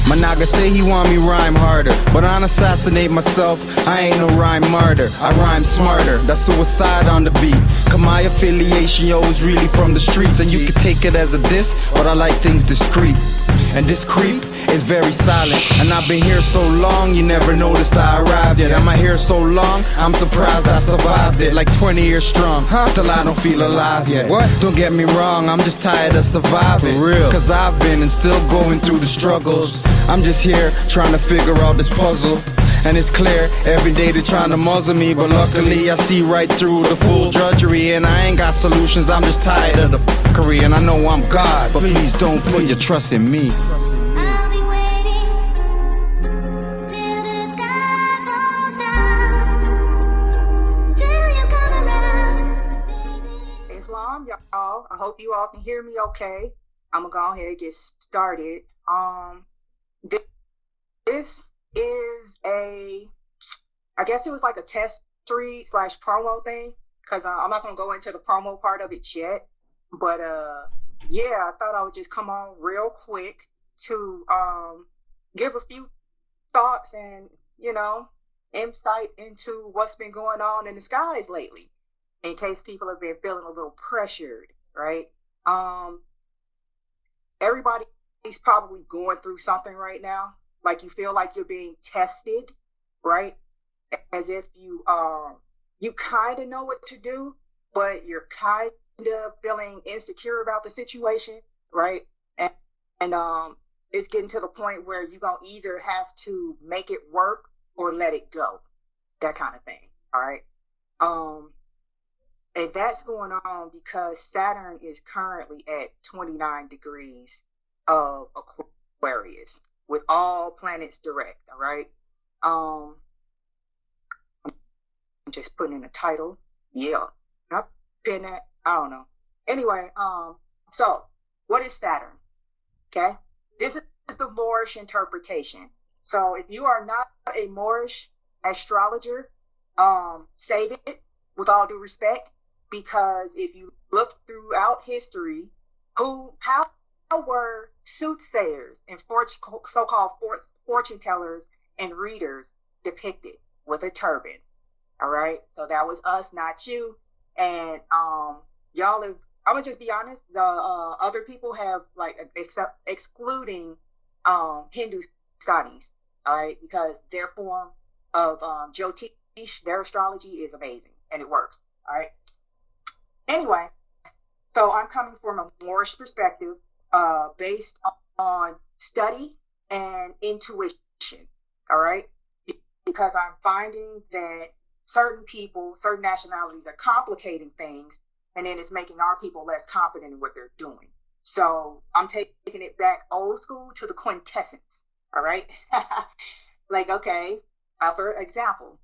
My naga say he want me rhyme harder, but I don't assassinate myself, I ain't no rhyme martyr. I rhyme smarter, that's suicide on the beat. Cause my affiliation, yo, is really from the streets. And you can take it as a diss, but I like things discreet. And this creep is very silent. And I've been here so long, you never noticed I arrived yet. Am I here so long? I'm surprised I survived it. Like 20 years strong, till I don't feel alive yet. What? Don't get me wrong, I'm just tired of surviving. For real. Cause I've been and still going through the struggles. I'm just here trying to figure out this puzzle. And it's clear, every day they're trying to muzzle me, but luckily I see right through the full drudgery. And I ain't got solutions, I'm just tired of the fuckery. And I know I'm God, but please don't put your trust in me. I'll be waiting till the sky falls down, till you come around, baby. Islam, y'all. I hope you all can hear me okay. I'm gonna go ahead and get started. This is I guess it was like a test read / promo thing, because I'm not going to go into the promo part of it yet. But yeah, I thought I would just come on real quick to give a few thoughts and, insight into what's been going on in the skies lately, in case people have been feeling a little pressured, right? Everybody's probably going through something right now. Like you feel like you're being tested, right? As if you kind of know what to do, but you're kind of feeling insecure about the situation, right? And it's getting to the point where you're going to either have to make it work or let it go, that kind of thing, all right? And that's going on because Saturn is currently at 29 degrees of Aquarius, with all planets direct, all right? I'm just putting in a title. Yeah. Not pin that. I don't know. Anyway, so what is Saturn? Okay. This is the Moorish interpretation. So if you are not a Moorish astrologer, save it with all due respect, because if you look throughout history, how were soothsayers and so-called fortune tellers and readers depicted? With a turban. All right, so that was us, not you. And y'all have, I'm gonna just be honest, the other people have, like, excluding Hindu studies, all right, because their form of Jyotish, their astrology is amazing and it works, all right. Anyway, so I'm coming from a Moorish perspective, based on study and intuition, all right? Because I'm finding that certain people, certain nationalities are complicating things, and then it's making our people less confident in what they're doing. So I'm taking it back old school to the quintessence, all right? Like, okay, for example,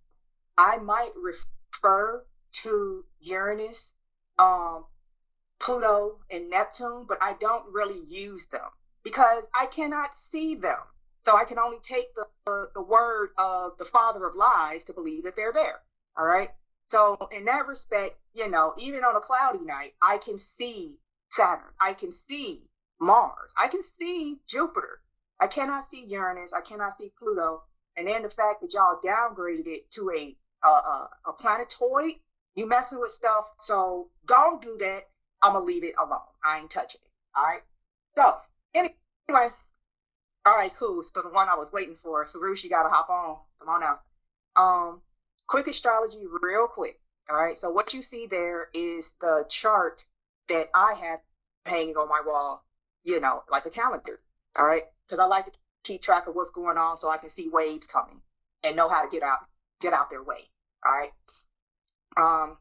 I might refer to Uranus, Pluto, and Neptune, but I don't really use them because I cannot see them. So I can only take the word of the father of lies to believe that they're there. All right. So in that respect, even on a cloudy night, I can see Saturn. I can see Mars. I can see Jupiter. I cannot see Uranus. I cannot see Pluto. And then the fact that y'all downgraded it to a planetoid, you messing with stuff. So don't do that. I'm going to leave it alone. I ain't touching it. All right. So anyway. All right, cool. So the one I was waiting for, Sarush, you got to hop on. Come on now. Quick astrology real quick. All right. So what you see there is the chart that I have hanging on my wall, like a calendar. All right. Because I like to keep track of what's going on so I can see waves coming and know how to get out their way. All right.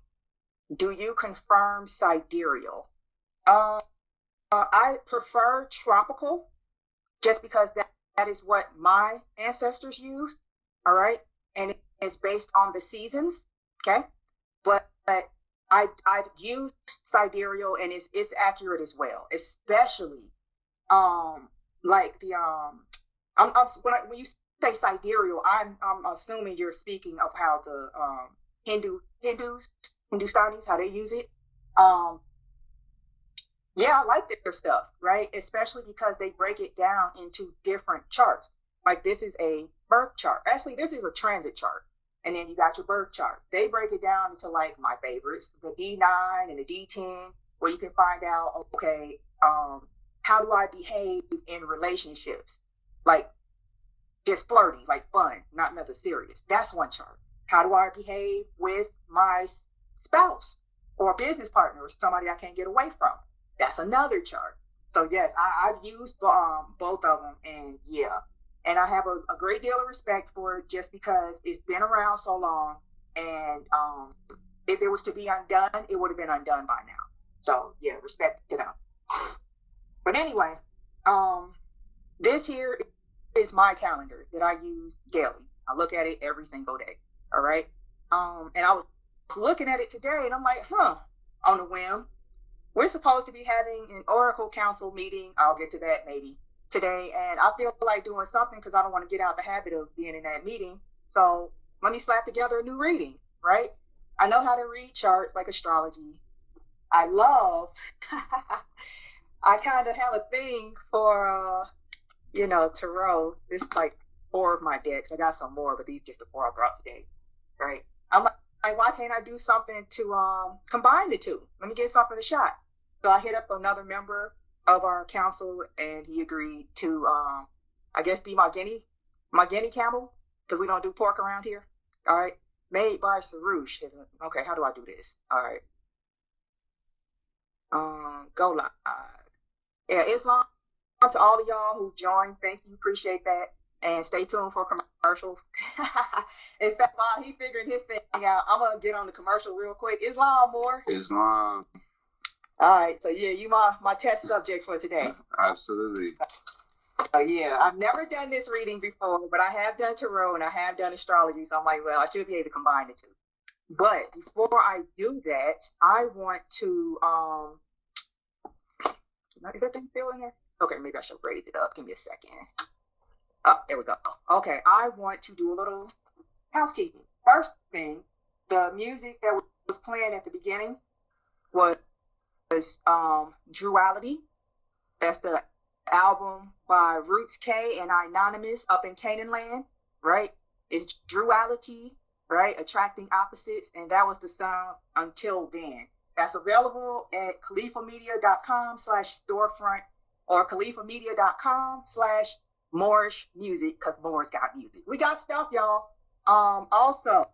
Do you confirm sidereal? I prefer tropical, just because that is what my ancestors used, all right? And it's based on the seasons, okay? But I've used sidereal, and it's accurate as well, especially like the when you say sidereal, I'm assuming you're speaking of how the Hindustanis, how they use it. Yeah, I like their stuff, right? Especially because they break it down into different charts. Like this is a birth chart. Actually, this is a transit chart. And then you got your birth chart. They break it down into like my favorites, the D9 and the D10, where you can find out, okay, how do I behave in relationships? Like just flirty, like fun, not nothing serious. That's one chart. How do I behave with my spouse or business partner or somebody I can't get away from? That's another chart. So yes, I've used both of them, and yeah, and I have a great deal of respect for it just because it's been around so long, and if it was to be undone, it would have been undone by now. So yeah, respect to them. But anyway, this here is my calendar that I use daily. I look at it every single day. All right. And I was looking at it today and I'm like, on a whim, we're supposed to be having an Oracle Council meeting. I'll get to that maybe today. And I feel like doing something because I don't want to get out the habit of being in that meeting. So let me slap together a new reading, right? I know how to read charts like astrology. I love, I kind of have a thing for, tarot. This is like 4 of my decks. I got some more, but these just the 4 I brought today, right? I'm like, why can't I do something to combine the two? Let me get something to shot. So I hit up another member of our council, and he agreed to, I guess, be my guinea camel, because we don't do pork around here. All right, made by Sarush. Okay, how do I do this? All right, go live. Yeah, Islam. To all of y'all who joined, thank you, appreciate that, and stay tuned for commercials. In fact, while he figuring his thing out, I'm gonna get on the commercial real quick. Islam more. Islam. All right, so yeah, you my test subject for today. Absolutely. Yeah, I've never done this reading before, but I have done tarot and I have done astrology, so I'm like, well, I should be able to combine the two. But before I do that, I want to is that thing still in there? Okay, maybe I should raise it up. Give me a second. Oh, there we go. Okay, I want to do a little housekeeping. First thing, the music that was playing at the beginning was Duality. That's the album by RootzK and Iknonamous up in Canaan land, right? It's Duality, right? Attracting opposites, and that was the song Until Then. That's available at khalifamedia.com/storefront or khalifamedia.com/Moorish music, because Moors got music. We got stuff, y'all. Also,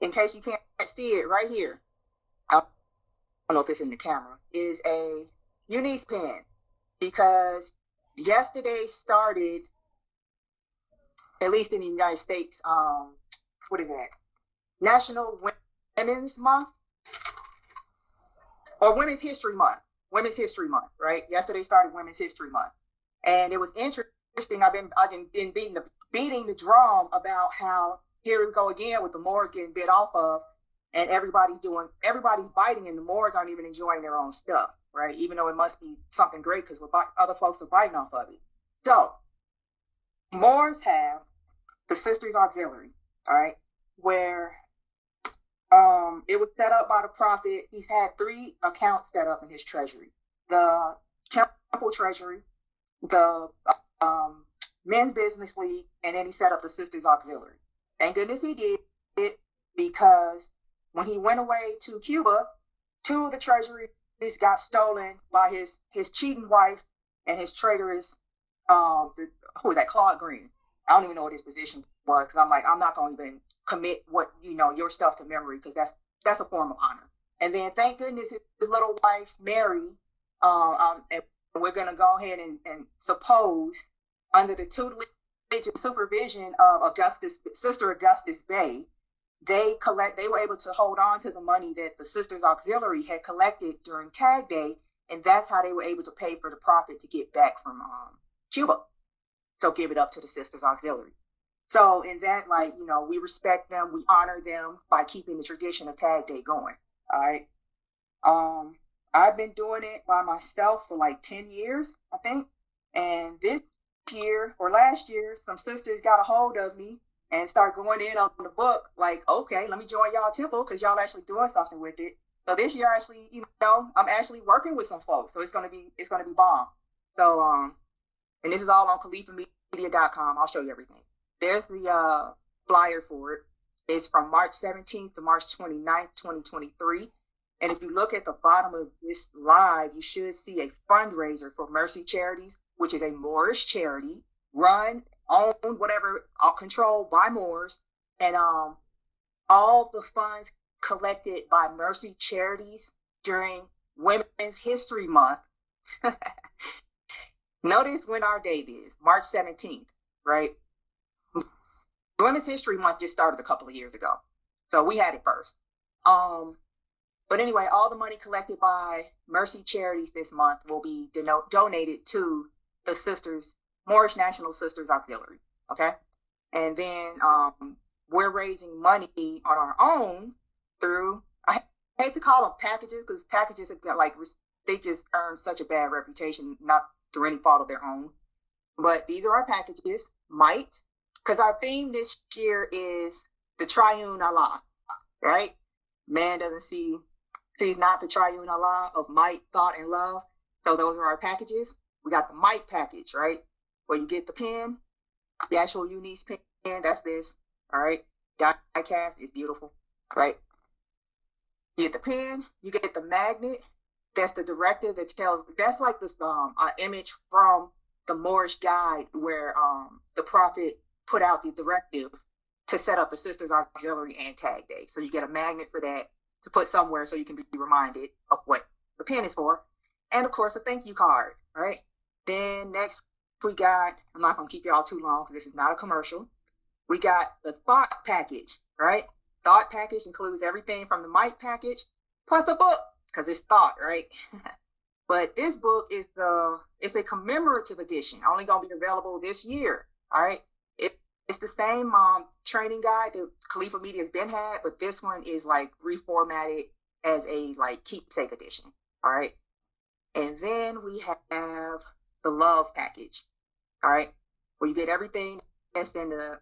in case you can't see it right here, I don't know if it's in the camera, is a Eunice pen, because yesterday started, at least in the United States, what is that? National Women's Month or Women's History Month. Women's History Month, right? Yesterday started Women's History Month, and it was interesting. I've been beating the drum about how here we go again with the Moors getting bit off of, and everybody's biting, and the Moors aren't even enjoying their own stuff, right? Even though it must be something great because other folks are biting off of it. So Moors have the Sisters Auxiliary, all right, where it was set up by the prophet. He's had 3 accounts set up in his treasury: the temple treasury, the men's business league, and then he set up the Sisters Auxiliary. Thank goodness he did it, because when he went away to Cuba, 2 of the treasuries got stolen by his cheating wife and his traitorous who was that, Claude Green. I don't even know what his position was, because I'm like, I'm not going to even commit your stuff to memory, because that's a form of honor. And then thank goodness his little wife Mary, and we're going to go ahead and suppose, under the tutelage and supervision of Sister Augustus Bay, they were able to hold on to the money that the Sisters Auxiliary had collected during Tag Day, and that's how they were able to pay for the prophet to get back from Cuba. So give it up to the Sisters Auxiliary. So in that, we respect them, we honor them by keeping the tradition of Tag Day going. All right. I've been doing it by myself for like 10 years, I think. And this year or last year, some sisters got a hold of me and start going in on the book, like, okay, let me join y'all temple, because y'all actually doing something with it. So this year, actually, I'm actually working with some folks. So it's gonna be bomb. So and this is all on khalifamedia.com. I'll show you everything. There's the flyer for it. It's from March 17th to March 29th, 2023. And if you look at the bottom of this live, you should see a fundraiser for Mercy Charities, which is a Moorish charity run, owned, whatever, controlled by Moors. And all the funds collected by Mercy Charities during Women's History Month. Notice when our date is, March 17th, right? Women's History Month just started a couple of years ago. So we had it first. But anyway, all the money collected by Mercy Charities this month will be donated to the Sisters, Moorish National Sisters Auxiliary, okay? And then we're raising money on our own through, I hate to call them packages, because packages have got, like, they just earn such a bad reputation, not through any fault of their own. But these are our packages, might, because our theme this year is the triune Allah, right? Man doesn't sees not the triune Allah of might, thought, and love. So those are our packages. We got the might package, right? Where you get the pen, the actual Eunice pen, that's this, all right? Die cast is beautiful, right? You get the pen, you get the magnet. That's the directive that tells, that's like this image from the Moorish guide where the prophet put out the directive to set up a Sisters Auxiliary and Tag Day. So you get a magnet for that to put somewhere so you can be reminded of what the pen is for. And of course, a thank you card, right? Then next we got, I'm not going to keep y'all too long because this is not a commercial. We got the thought package, right? Thought package includes everything from the might package plus a book, because it's thought, right? But this book is it's a commemorative edition, only going to be available this year, all right? It's the same training guide that Khalifa Media has been had, but this one is like reformatted as a like keepsake edition, all right? And then we have the love package, all right? Where you get everything that's in the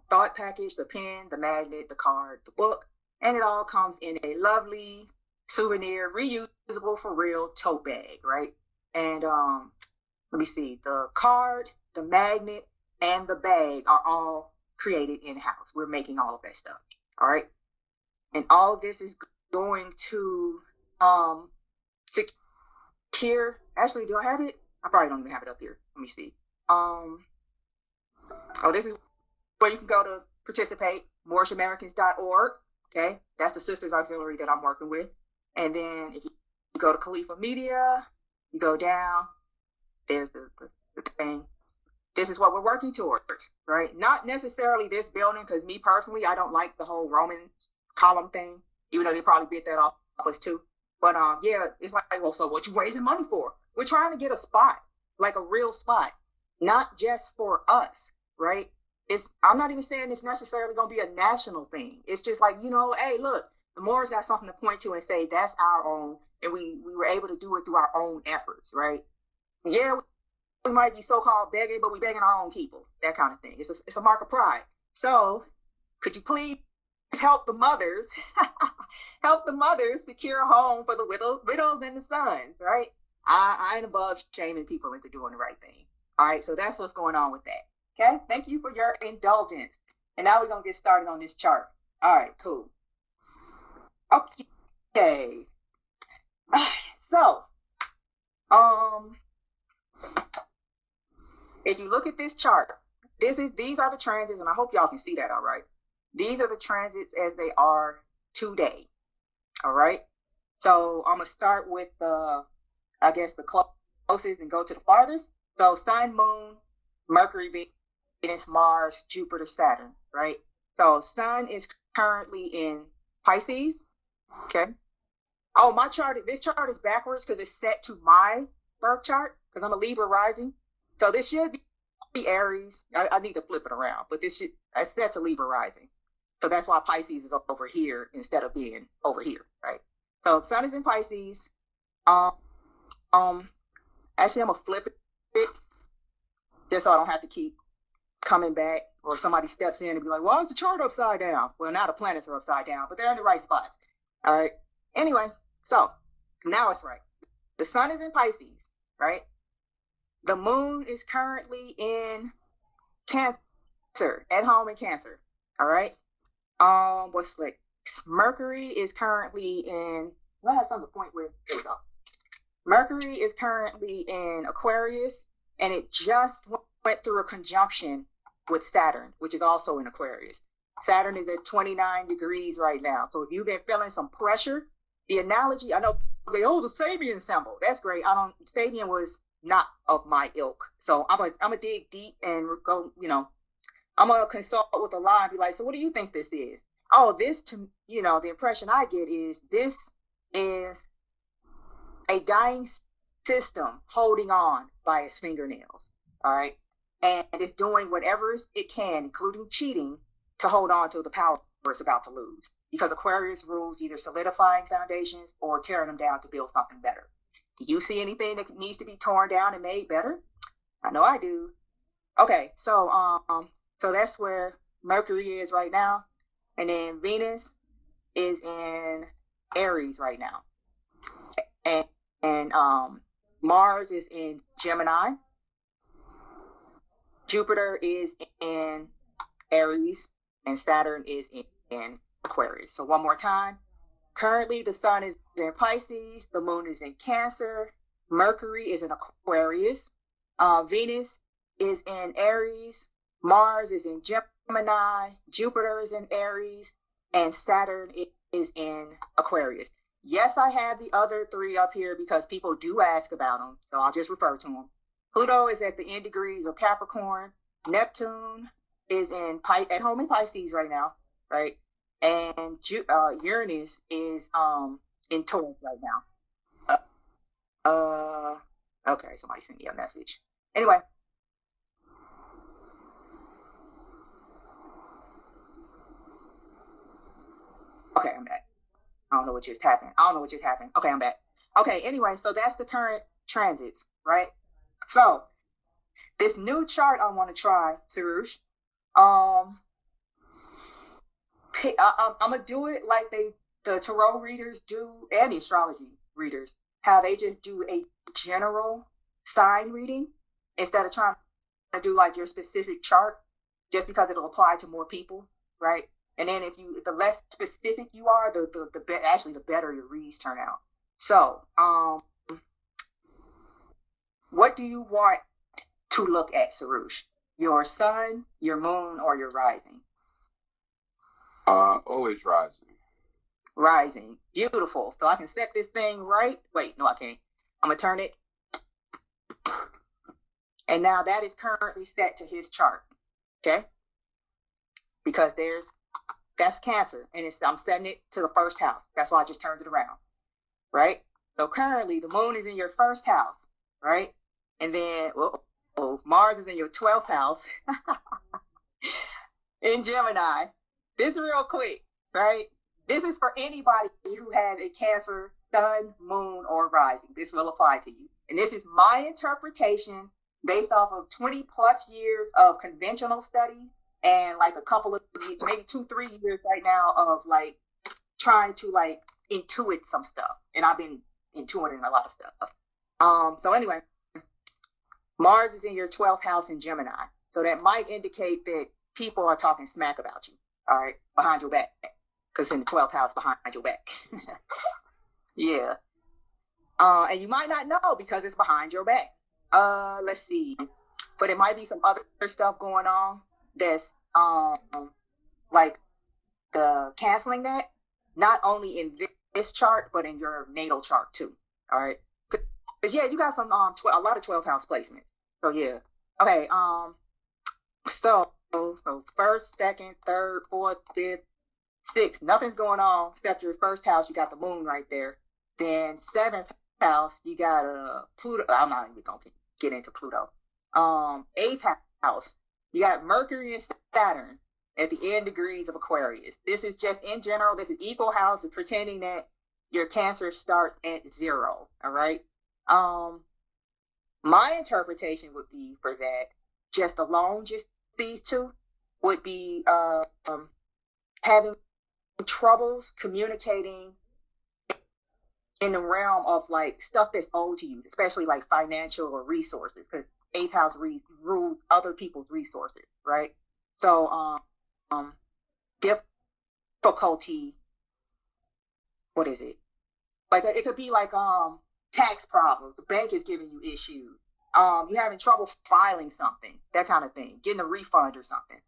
thought package, the pen, the magnet, the card, the book, and it all comes in a lovely souvenir, reusable for real tote bag, right? And let me see, the card, the magnet, and the bag are all created in-house. We're making all of that stuff, all right? And all of this is going to secure, actually, do I have it? I probably don't even have it up here. Let me see. This is where you can go to participate, moorishamericans.org, okay? That's the Sisters Auxiliary that I'm working with. And then if you go to Khalifa Media, you go down, there's the thing. This is what we're working towards, right? Not necessarily this building, because me personally, I don't like the whole Roman column thing, even though they probably bit that off us too. But yeah, it's like, well, so what you raising money for? We're trying to get a spot, like a real spot, not just for us, right? I'm not even saying it's necessarily going to be a national thing. It's just like, hey, look, the Moors got something to point to and say that's our own, and we were able to do it through our own efforts, right? Yeah, we might be so-called begging, but we begging our own people, that kind of thing. It's a mark of pride. So could you please help the mothers, secure a home for the widows and the sons, right? I ain't above shaming people into doing the right thing. All right, so that's what's going on with that. Okay, thank you for your indulgence. And now we're going to get started on this chart. All right, cool. Okay. So, if you look at this chart, these are the transits, and I hope y'all can see that, all right? These are the transits as they are today, all right? So I'm going to start with the closest and go to the farthest. So Sun, Moon, Mercury, Venus, Mars, Jupiter, Saturn, right? So Sun is currently in Pisces, okay? Oh, this chart is backwards because it's set to my birth chart because I'm a Libra rising. So this should be Aries. I need to flip it around, but it's set to Libra rising. So that's why Pisces is over here instead of being over here, right? So Sun is in Pisces. Actually, I'm gonna flip it just so I don't have to keep coming back, or somebody steps in and be like, "Why is the chart upside down?" Well, now the planets are upside down, but they're in the right spots. All right. Anyway, So now it's right. The sun is in Pisces, right? The moon is currently in Cancer, at home in Cancer. All right. What's like Mercury is currently in, well, I have something to point with. There we go. Mercury is currently in Aquarius, and it just went through a conjunction with Saturn, which is also in Aquarius. Saturn is at 29 degrees right now. So if you've been feeling some pressure, the analogy, I know, the Sabian symbol, that's great. Sabian was not of my ilk. So I'm gonna dig deep and go, I'm gonna consult with a line and be like, so what do you think this is? Oh, this, to the impression I get is this is a dying system holding on by its fingernails. All right. And it's doing whatever it can, including cheating, to hold on to the power it's about to lose. Because Aquarius rules either solidifying foundations or tearing them down to build something better. Do you see anything that needs to be torn down and made better? I know I do. Okay, so that's where Mercury is right now. And then Venus is in Aries right now. And Mars is in Gemini. Jupiter is in Aries, and Saturn is in Aquarius. So one more time. Currently, the sun is in Pisces, the moon is in Cancer, Mercury is in Aquarius, Venus is in Aries, Mars is in Gemini, Jupiter is in Aries, and Saturn is in Aquarius. Yes, I have the other three up here because people do ask about them, so I'll just refer to them. Pluto is at the end degrees of Capricorn. Neptune is at home in Pisces right now, right? And Uranus is in Taurus right now. Okay, somebody sent me a message. Anyway. Okay, I'm back. I don't know what just happened. Okay, I'm back. Okay, anyway, so that's the current transits, right? So this new chart I want to try, Sarush. I'm gonna do it like the tarot readers do, and the astrology readers, how they just do a general sign reading instead of trying to do like your specific chart, just because it'll apply to more people, right? And then the less specific you are, the better your reads turn out. So, what do you want to look at, Sarush? Your sun, your moon, or your rising? Always rising. Rising. Beautiful. So I can set this thing right. Wait, no, I can't. I'm going to turn it. And now that is currently set to his chart. Okay? Because that's Cancer. And I'm setting it to the first house. That's why I just turned it around. Right? So currently the moon is in your first house. Right? And then, Mars is in your 12th house. In Gemini. This is real quick, right? This is for anybody who has a Cancer, sun, moon, or rising. This will apply to you. And this is my interpretation based off of 20 plus years of conventional study and like a couple of, maybe 2-3 years right now of like trying to like intuit some stuff. And I've been intuiting a lot of stuff. So anyway, Mars is in your 12th house in Gemini. So that might indicate that people are talking smack about you. All right, behind your back, because in the 12th house behind your back. Yeah. And you might not know because it's behind your back. Let's see. But it might be some other stuff going on that's like the canceling that, not only in this chart, but in your natal chart too. All right. Because yeah, you got some a lot of 12th house placements. So yeah. Okay. So first, second, third, fourth, fifth, sixth, nothing's going on except your first house. You got the moon right there. Then 7th house, you got Pluto. I'm not even gonna get into Pluto. 8th house, you got Mercury and Saturn at the end degrees of Aquarius. This is just in general. This is equal house, pretending that your Cancer starts at 0. All right. My interpretation would be for that, just alone, just these two, would be having troubles communicating in the realm of like stuff that's owed to you, especially like financial or resources, because eighth house rules other people's resources, right? So difficulty, what is it? Like it could be like tax problems, the bank is giving you issues, you're having trouble filing something, that kind of thing, getting a refund or something.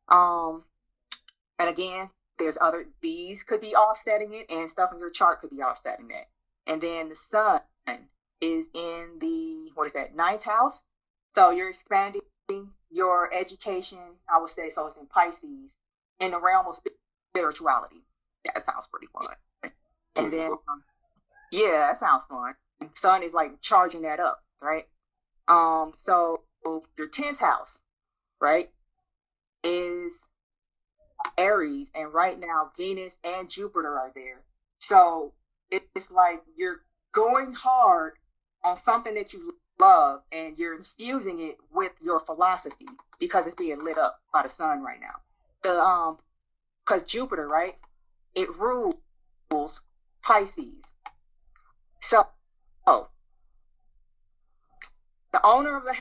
And again, there's other, these could be offsetting it, and stuff in your chart could be offsetting that. And then the sun is in the, what is that, ninth house. So you're expanding your education, I would say, so it's in Pisces, in the realm of spirituality. That sounds pretty fun. And then, yeah, that sounds fun. Sun is like charging that up, right? So your 10th house, right, is Aries, and right now Venus and Jupiter are there. So it's like you're going hard on something that you love, and you're infusing it with your philosophy because it's being lit up by the sun right now. The because Jupiter, right, it rules Pisces. So the owner of the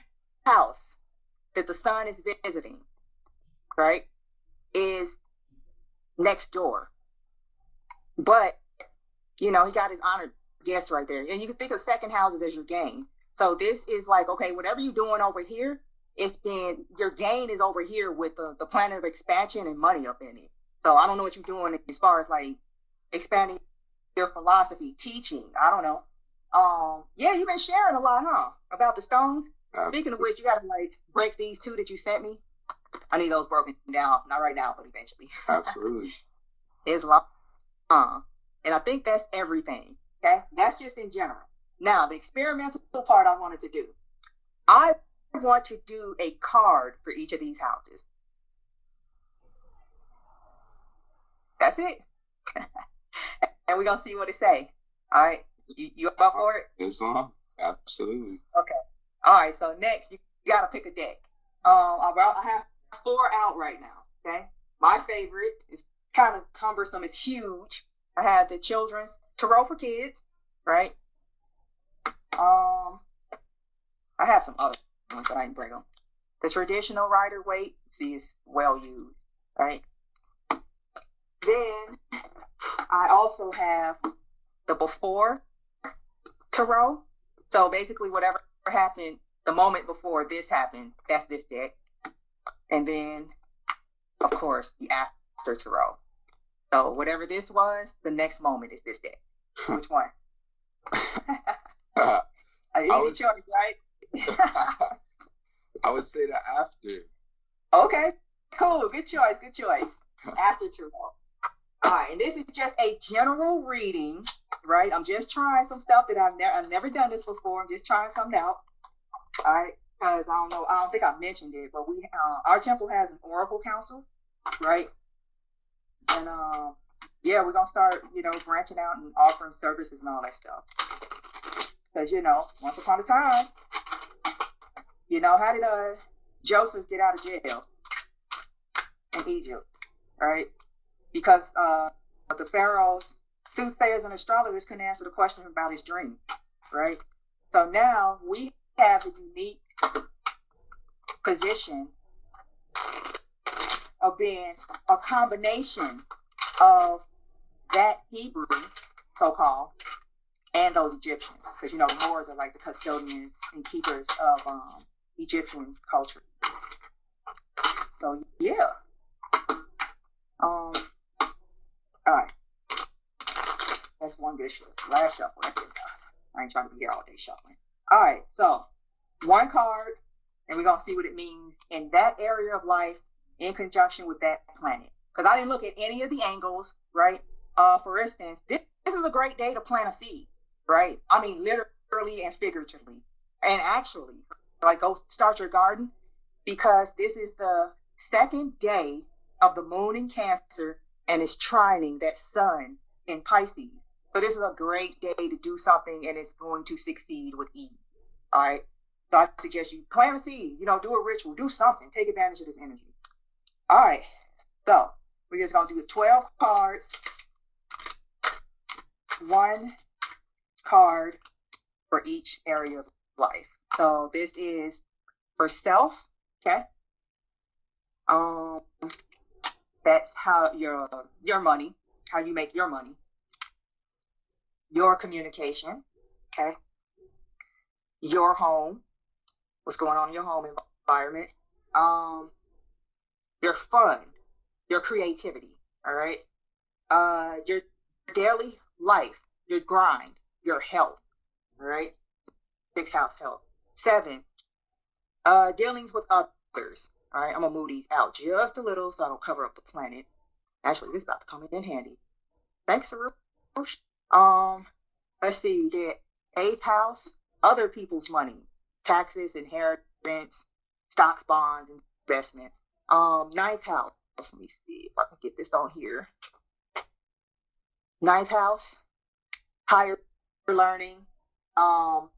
house that the sun is visiting, right, is next door. But, you know, he got his honored guest right there. And you can think of second houses as your gain. So this is like, okay, whatever you're doing over here, your gain is over here with the planet of expansion and money up in it. So I don't know what you're doing as far as like expanding your philosophy, teaching. I don't know. Yeah, you've been sharing a lot, huh? About the stones. Speaking of which, you got to like break these two that you sent me. I need those broken down. Not right now, but eventually. Absolutely. It's long. And I think that's everything. Okay? That's just in general. Now, the experimental part I wanted to do. I want to do a card for each of these houses. That's it. And we're going to see what it say. All right? You up for it? Yes, ma'am. Absolutely. Okay. All right. So next, you got to pick a deck. I have 4 out right now. Okay. My favorite is kind of cumbersome. It's huge. I have the Children's Tarot for Kids. Right. I have some other ones that I didn't bring them. The traditional Rider-Waite, see, is well used. Right. Then I also have the Before Tarot. So basically, whatever happened the moment before this happened, that's this deck. And then, of course, the After Tarot. So whatever this was, the next moment is this deck. Which one? Choice, right? I would say the After. Okay, cool. Good choice. Good choice. After Tarot. All right, and this is just a general reading, right? I'm just trying some stuff that I've never done this before. I'm just trying something out. All right, because I don't think I mentioned it, but our temple has an Oracle Council, right? And yeah, we're gonna start, branching out and offering services and all that stuff. Because once upon a time, how did Joseph get out of jail in Egypt, right? Because the pharaohs, soothsayers, and astrologers couldn't answer the question about his dream, right? So now we have a unique position of being a combination of that Hebrew, so-called, and those Egyptians. Because, the Moors are like the custodians and keepers of Egyptian culture. So, yeah. All right. That's one good shuffle. Last shuffle. That's it. I ain't trying to be here all day shuffling. All right. So, one card, and we're going to see what it means in that area of life in conjunction with that planet. Because I didn't look at any of the angles, right? For instance, this is a great day to plant a seed, right? I mean, literally and figuratively. And actually, like, go start your garden, because this is the second day of the moon in Cancer, and it's trining that sun in Pisces. So this is a great day to do something, and it's going to succeed with ease. All right. So I suggest you plant a seed, do a ritual, do something, take advantage of this energy. All right. So we're just going to do 12 cards. 1, card for each area of life. So this is for self, okay? That's how your money, how you make your money, your communication, okay? Your home, what's going on in your home environment, your fun, your creativity, all right? Your daily life, your grind, your health, all right? 6th house health. 7, dealings with others. All right, I'm gonna move these out just a little so I don't cover up the planet. Actually, this is about to come in handy. Thanks, Roosh. Let's see, the 8th house, other people's money, taxes, inheritance, stocks, bonds, investments. 9th house, let me see if I can get this on here. 9th house, higher learning, how,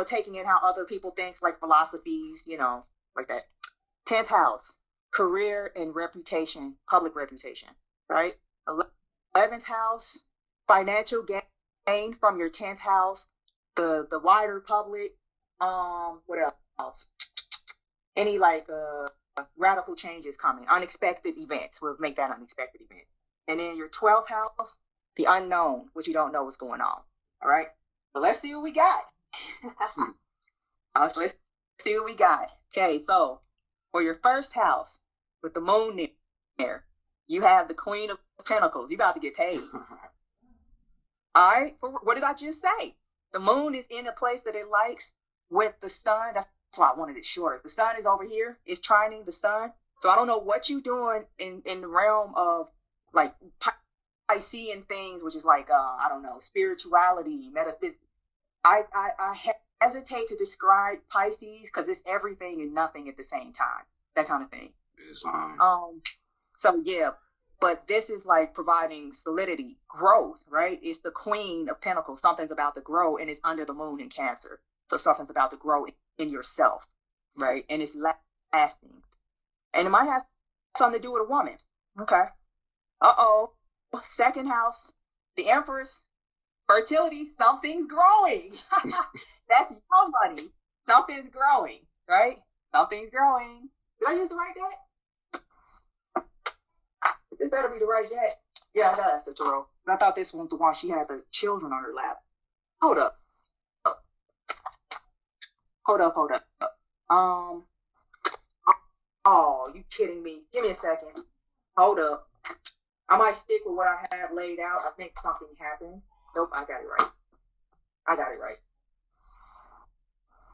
taking in how other people think, like philosophies, like that. 10th house, career and reputation, public reputation, right? 11th house, financial gain from your 10th house, the wider public. What else? Any radical changes coming, unexpected events. We'll make that unexpected event. And then your 12th house, the unknown, which you don't know what's going on. All right. So let's see what we got. Let's see what we got. Okay, so for your first house with the moon there, you have the Queen of Pentacles. You about to get paid. All right. What did I just say? The moon is in a place that it likes with the sun. That's why I wanted it shorter. The sun is over here. It's trining the sun. So I don't know what you're doing in the realm of like Piscean things, which is like I don't know, spirituality, metaphysics. I hesitate to describe Pisces because it's everything and nothing at the same time, that kind of thing. So yeah, but this is like providing solidity, growth, right? It's the Queen of Pentacles. Something's about to grow, and it's under the moon in Cancer. So something's about to grow in yourself, right? And it's lasting. And it might have something to do with a woman. Okay. 2nd house, the Empress, fertility, something's growing. That's your money. Something's growing, right? Something's growing. Did I use the right deck? This better be the right deck. Yeah, I got the Tarot. I thought this one was the one she had the children on her lap. Hold up. Oh, you kidding me? Give me a second. Hold up. I might stick with what I have laid out. I think something happened. Nope, I got it right.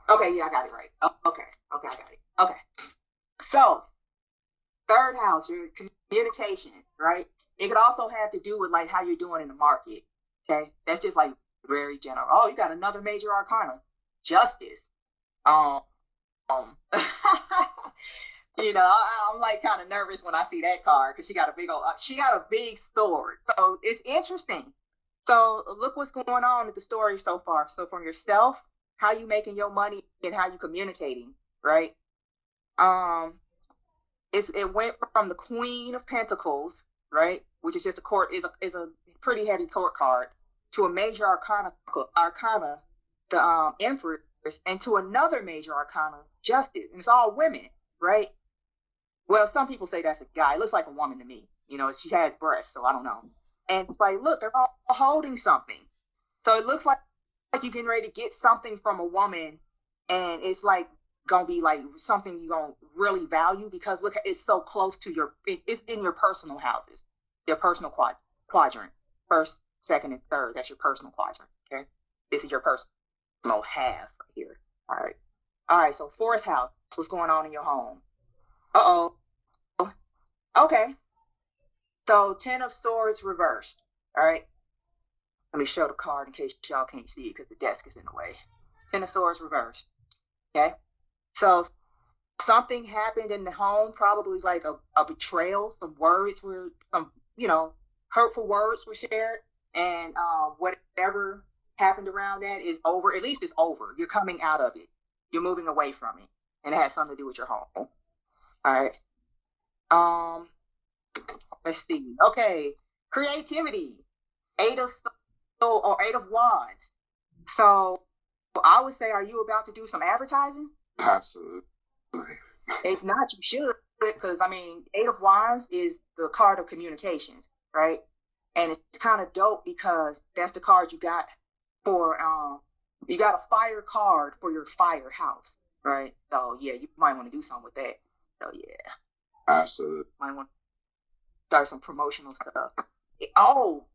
Okay, yeah, I got it right. Okay, I got it. Okay. So, 3rd house, your communication, right? It could also have to do with like how you're doing in the market. Okay, that's just like very general. Oh, you got another major arcana, Justice. I'm like kind of nervous when I see that card because she got a big sword. So it's interesting. So look what's going on with the story so far. So from yourself, how you making your money and how you communicating, right? It went from the Queen of Pentacles, right, which is just is a pretty heavy court card, to a major arcana, the Empress, and to another major arcana, Justice, and it's all women, right? Well, some people say that's a guy. It looks like a woman to me. She has breasts, so I don't know. And it's like, look, they're all holding something. So it looks like you're getting ready to get something from a woman, and it's like gonna be like something you're gonna really value because look, it's so close to it's in your personal houses, your personal quadrant, 1st, 2nd, and 3rd. That's your personal quadrant. Okay, this is your personal half right here. All right. So 4th house, what's going on in your home? Okay. So 10 of Swords reversed. All right. Let me show the card in case y'all can't see it because the desk is in the way. 10 of Swords reversed. Okay. So something happened in the home, probably like a betrayal. Some words were, hurtful words were shared. And whatever happened around that is over. At least it's over. You're coming out of it. You're moving away from it. And it has something to do with your home. All right. Let's see. Okay. Creativity. 8 of or Eight of Wands. So I would say, are you about to do some advertising? Absolutely. If not, you should, because I mean, Eight of Wands is the card of communications, right? And it's kind of dope because that's the card you got for you got a fire card for your fire house, right? So yeah, you might want to do something with that. So yeah, Absolutely. might want to start some promotional stuff. Oh,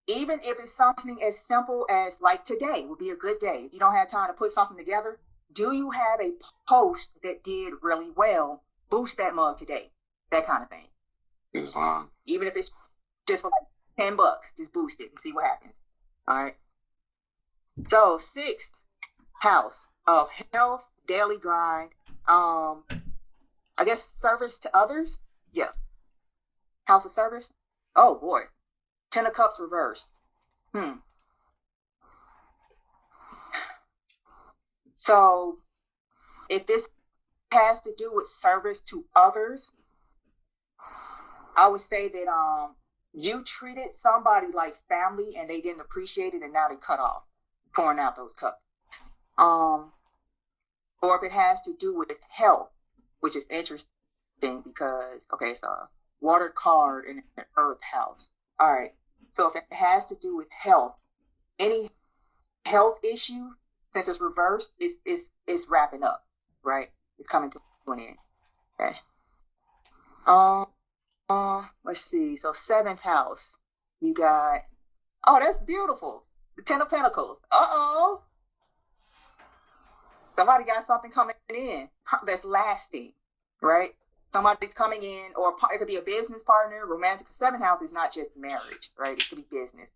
even if it's something as simple as like today would be a good day. If you don't have time to put something together, do you have a post that did really well? Boost that mug today. That kind of thing. Islam. Even if it's just for like $10, just boost it and see what happens. All right. So 6th house of health, daily grind. I guess service to others. Yeah. House of service. Oh boy. 10 of Cups reversed. So if this has to do with service to others, I would say that you treated somebody like family and they didn't appreciate it and now they cut off pouring out those cups. Or if it has to do with health, which is interesting because, okay, it's a water card in an earth house. All right. So if it has to do with health, any health issue, since it's reversed, it's wrapping up, right? It's coming to an end. Okay. Let's see. So 7th house, you got, oh, that's beautiful. The 10 of Pentacles. Uh-oh. Somebody got something coming in that's lasting, right? Somebody's coming in, or it could be a business partner. Romantic 7th house is not just marriage, right? It could be business.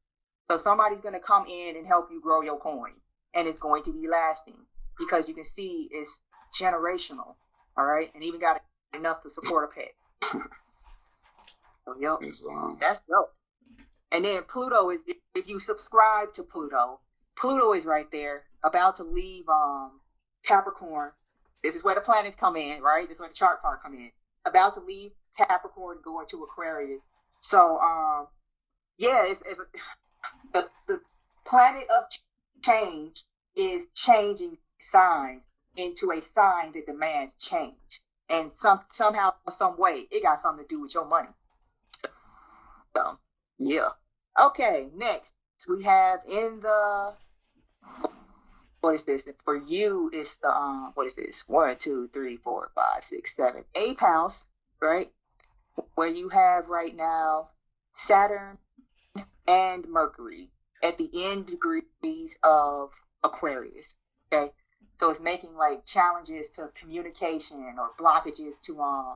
So somebody's going to come in and help you grow your coin, and it's going to be lasting because you can see it's generational, all right? And even got enough to support a pet. So, yep, that's dope. And then Pluto is, if you subscribe to Pluto, Pluto is right there, about to leave Capricorn. This is where the planets come in, right? This is where the chart part come in. About to leave Capricorn, go into Aquarius. So, yeah, it's the planet of change is changing signs into a sign that demands change. And somehow, some way, it got something to do with your money. So, yeah. Okay, next we have in the, what is this? For you, it's the, what is this? 1, 2, 3, 4, 5, 6, 7, 8th house, right? Where you have right now Saturn and Mercury at the end degrees of Aquarius, okay? So it's making like challenges to communication or blockages to,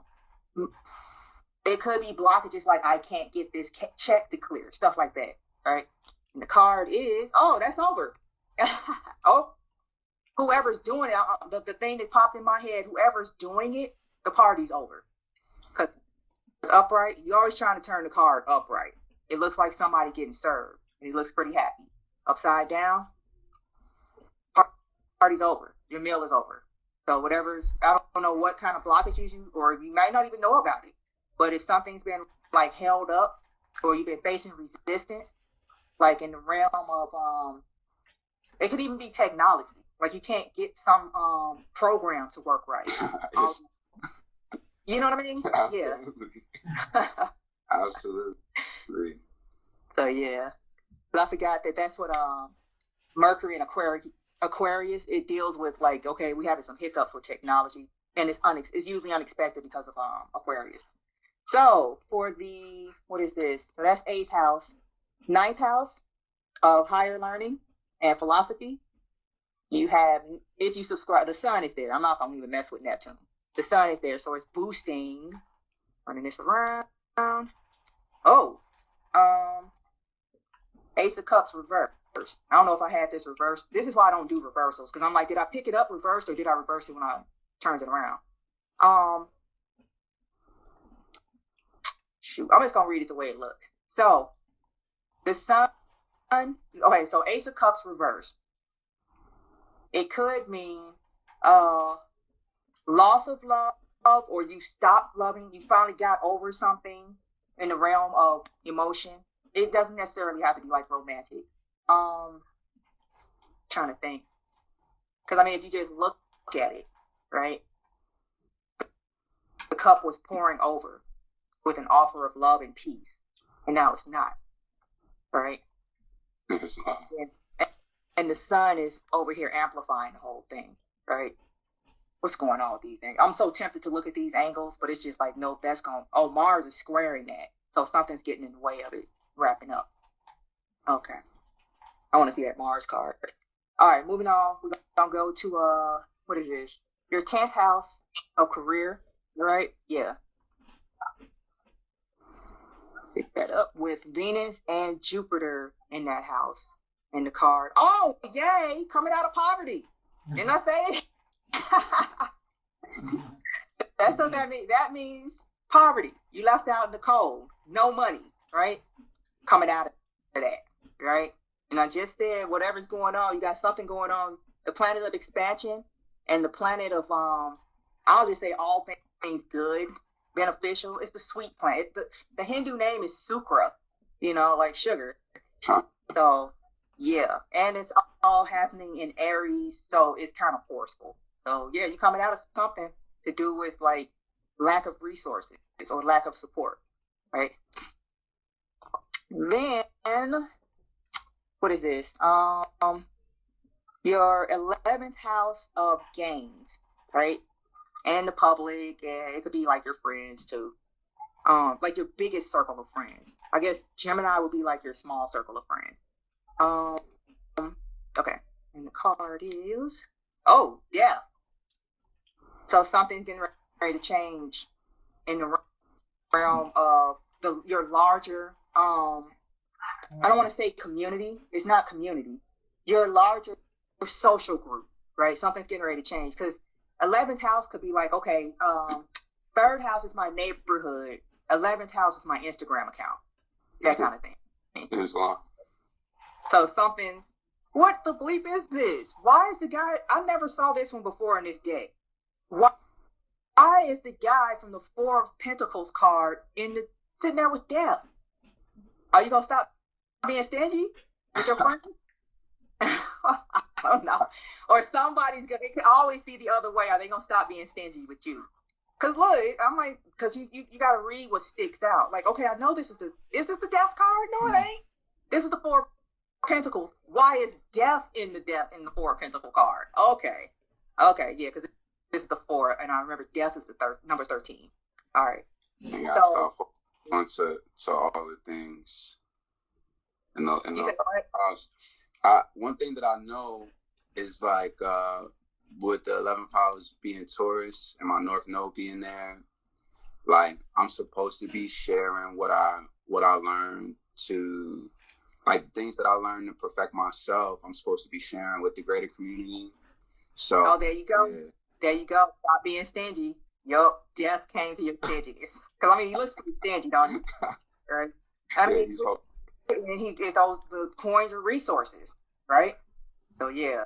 it could be blockages like I can't get this check to clear, stuff like that, right? And the card is, oh, that's over. Oh, whoever's doing it, the thing that popped in my head, whoever's doing it, the party's over. Because it's upright. You're always trying to turn the card upright. It looks like somebody getting served, and he looks pretty happy. Upside down, party's over. Your meal is over. So whatever's, I don't know what kind of blockages you, or you might not even know about it. But if something's been like held up, or you've been facing resistance, like in the realm of, it could even be technology. Like you can't get some program to work right. You know what I mean? Absolutely. Yeah. Absolutely. So yeah, but I forgot that that's what Mercury and Aquarius, it deals with like, okay, we having some hiccups with technology, and it's usually unexpected because of Aquarius. So for the, what is this? So that's 8th house. 9th house of higher learning and philosophy. You have, if you subscribe, the sun is there. I'm not going to even mess with Neptune. The sun is there, so it's boosting. Running this around. Oh, Ace of Cups reversed. I don't know if I had this reversed. This is why I don't do reversals, because I'm like, did I pick it up reversed or did I reverse it when I turned it around? Shoot, I'm just gonna read it the way it looks. So the sun, okay, so Ace of Cups reversed. It could mean loss of love, or you stopped loving, you finally got over something in the realm of emotion. It doesn't necessarily have to be like romantic. Trying to think. Because, I mean, if you just look at it, right? The cup was pouring over with an offer of love and peace. And now it's not, right? It's not. And the sun is over here amplifying the whole thing, right? What's going on with these things? I'm so tempted to look at these angles, but it's just like, nope, that's going, oh, Mars is squaring that. So something's getting in the way of it wrapping up. Okay. I want to see that Mars card. All right, moving on. We're going to go to, what is this? Your 10th house of career, right? Yeah. Pick that up with Venus and Jupiter in that house in the card. Oh, yay, coming out of poverty. Didn't I say it? That's what that means. That means poverty. You left out in the cold. No money, right? Coming out of that, right? And I just said, whatever's going on, you got something going on. The planet of expansion and the planet of, I'll just say all things good, beneficial. It's the sweet planet. The Hindu name is Sukra, you know, like sugar. Huh. So, yeah. And it's all happening in Aries, so it's kind of forceful. So, yeah, you're coming out of something to do with, like, lack of resources or lack of support, right? Then, what is this? Your 11th house of gains, right? And the public, and it could be like your friends too. Like your biggest circle of friends. I guess Gemini would be like your small circle of friends. Okay. And the card is, oh, death. So something's getting ready to change in the realm of your larger, I don't want to say community. It's not community. Your larger social group, right? Something's getting ready to change because 11th house could be like, okay, 3rd house is my neighborhood. 11th house is my Instagram account. That kind of thing. Islam. So something's, what the bleep is this? Why is the guy, I never saw this one before in this deck. Why is the guy from the 4 of Pentacles card sitting there with death? Are you going to stop being stingy with your friends? I don't know. Or somebody's going to, it could always be the other way. Are they going to stop being stingy with you? Because look, I'm like, because you got to read what sticks out. Like, okay, I know is this the death card? No, it ain't. This is the 4 of Pentacles. Why is death in the 4 of Pentacles card? Okay, yeah, because this is the 4, and I remember death is the number 13. All right. You gotta start focusing to all the things. In the house. One thing that I know is like with the 11th house being Taurus and my North Node being there, like I'm supposed to be sharing what I learned to, like the things that I learned to perfect myself. I'm supposed to be sharing with the greater community. So there you go. Yeah. There you go. Stop being stingy. Yup, death came to your stinginess. Because I mean, he looks pretty stingy, don't he? Right? I mean, the coins are resources, right? So yeah,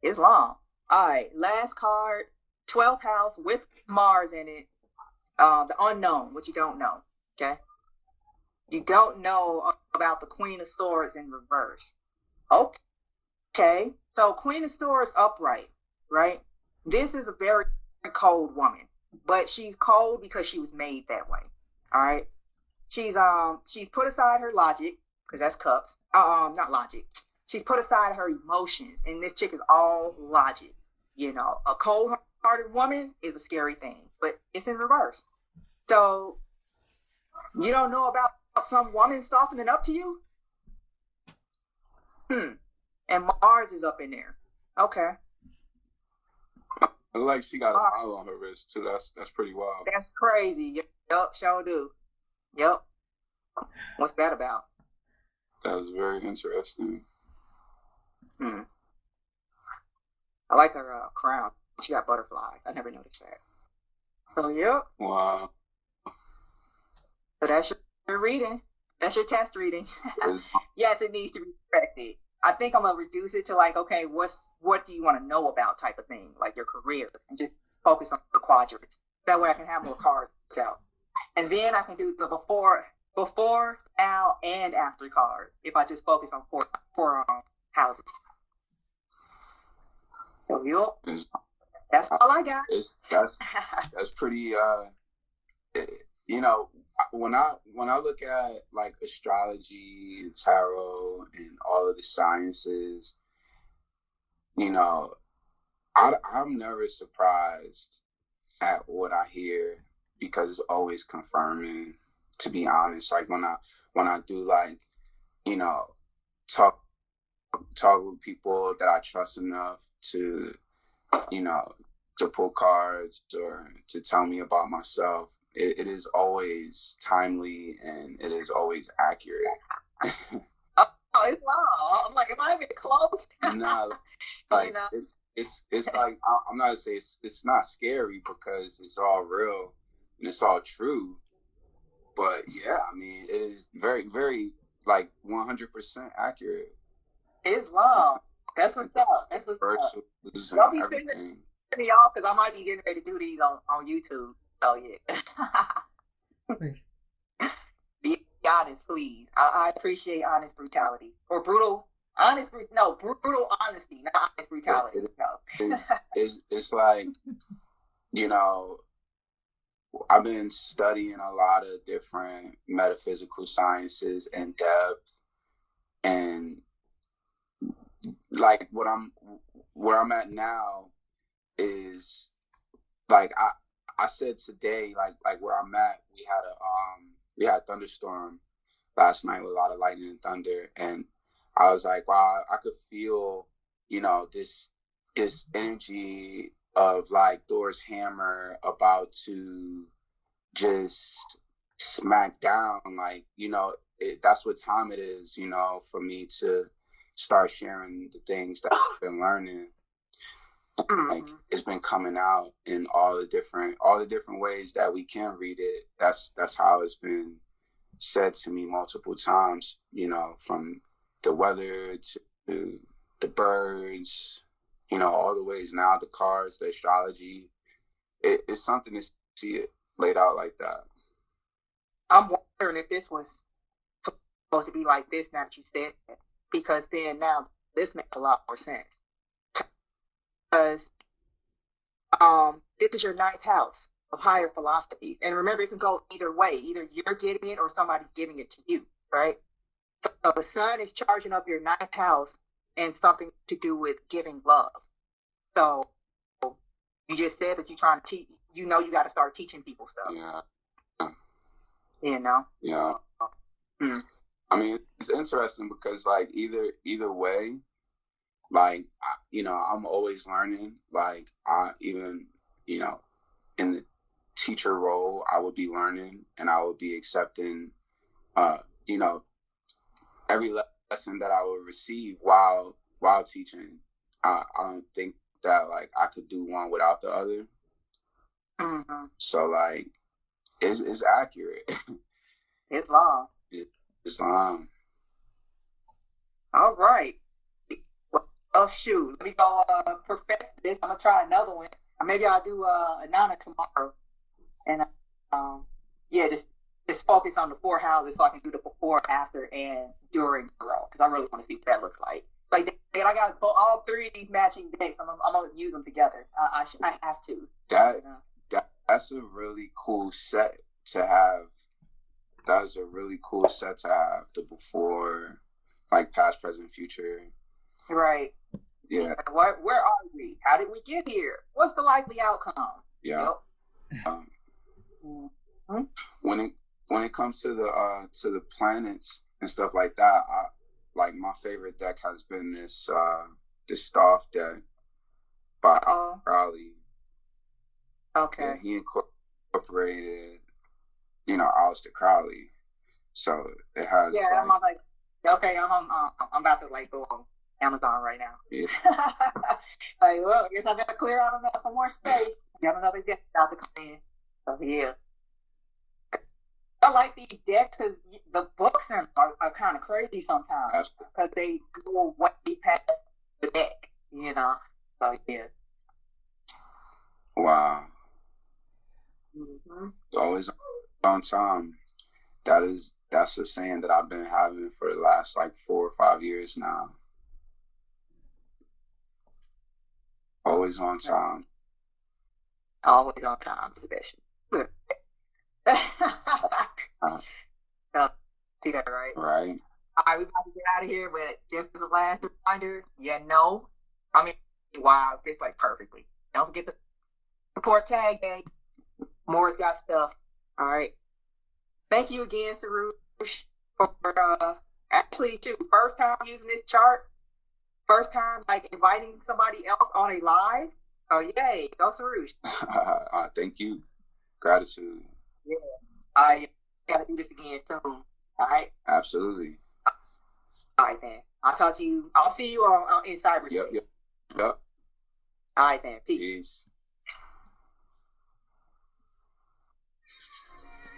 it's long. All right, last card, 12th house with Mars in it. The unknown, what you don't know. Okay, you don't know about the Queen of Swords in reverse. Okay, so Queen of Swords upright, right? This is a very cold woman, but she's cold because she was made that way. All right. She's put aside her logic, because that's cups. Not logic. She's put aside her emotions, and this chick is all logic. You know, a cold-hearted woman is a scary thing, but it's in reverse. So you don't know about some woman softening up to you? And Mars is up in there. Okay. Like she got a smile on her wrist too. That's pretty wild. That's crazy. Yup, sure do. Yep. What's that about? That was very interesting. I like her crown. She got butterflies. I never noticed that. So, yep. Wow. So that's your reading. That's your test reading. Yes, it needs to be corrected. I think I'm going to reduce it to like, okay, what do you want to know about type of thing, like your career, and just focus on the quadrants. That way I can have more cards out. And then I can do the before before, now, and after cards. If I just focus on four houses. So that's all I got. That's pretty. You know, when I look at like astrology and tarot and all of the sciences, you know, I'm never surprised at what I hear because it's always confirming. To be honest, like when I do, like, you know, talk with people that I trust enough to, you know, to pull cards or to tell me about myself, it is always timely and it is always accurate. Oh, it's long. I'm like, am I even close? Nah, like, you know? it's like, I'm not gonna say it's not scary because it's all real and it's all true. But yeah, I mean, it is very, very, like, 100% accurate. It's long. That's what's up. That's what's up. Don't be sending me off because I might be getting ready to do these on YouTube. So yeah. Be honest, please. I appreciate honest brutality or brutal honesty, not honest brutality. It's like, you know, I've been studying a lot of different metaphysical sciences in depth, and like where I'm at now is like I said today, like where I'm at, we had a thunderstorm last night with a lot of lightning and thunder, and I was like, wow, I could feel, you know, this energy of like Thor's hammer about to just smack down, like, you know, that's what time it is, you know, for me to start sharing the things that I've been learning. Like, it's been coming out in all the different ways that we can read it. That's how it's been said to me multiple times, you know, from the weather to the birds, you know, all the ways now, the cards, the astrology. It's something to see it laid out like that. I'm wondering if this was supposed to be like this now that you said it, because then now this makes a lot more sense. Because this is your ninth house of higher philosophies. And remember, it can go either way. Either you're getting it or somebody's giving it to you, right? So the sun is charging up your ninth house and something to do with giving love. So you just said that you're trying to teach, you know, you got to start teaching people stuff. Yeah. You know? Yeah. I mean, it's interesting because, like, either way, like, you know, I'm always learning. Like, even, you know, in the teacher role, I would be learning and I would be accepting, you know, every lesson that I would receive while teaching. I don't think that, like, I could do one without the other. Mm-hmm. So, like, it's accurate. It's long. It's long. All right. Well, shoot. Let me go perfect this. I'm gonna try another one. Maybe I'll do Anana tomorrow. And yeah, just focus on the four houses so I can do the before, after, and during the row, because I really want to see what that looks like. Like, I got all three of these matching decks. I'm gonna use them together. I have to. That's a really cool set to have. That's a really cool set to have. The before, like, past, present, future. Right. Yeah. Where are we? How did we get here? What's the likely outcome? Yeah. Yep. When it comes to the planets and stuff like that, like, my favorite deck has been this Staff deck by Astrology. Okay. Yeah, he incorporated, you know, Aleister Crowley, so it has. Yeah, like, I'm about to, like, go on Amazon right now. Yeah. Like, well, I guess I gotta clear out some more space. Got another deck out to come in. So yeah. I like these decks because the books are kind of crazy sometimes because they go way past the deck, you know. So yeah. Wow. Mm-hmm. Always on time. That is that's a saying that I've been having for the last like 4 or 5 years now. Always on time. Always on time, especially. See that, right? Right. All right, we got to get out of here, but just as a last reminder, I mean, wow, it's like perfectly. Don't forget to support Tag Day. Moore's got stuff. All right. Thank you again, Sarush, for actually, first time using this chart. First time, like, inviting somebody else on a live. Oh, yay. Go, Sarush. Thank you. Gratitude. Yeah. I got to do this again soon. All right? Absolutely. All right, then. I'll see you in cyberspace. Yep. All right, then. Peace. Peace.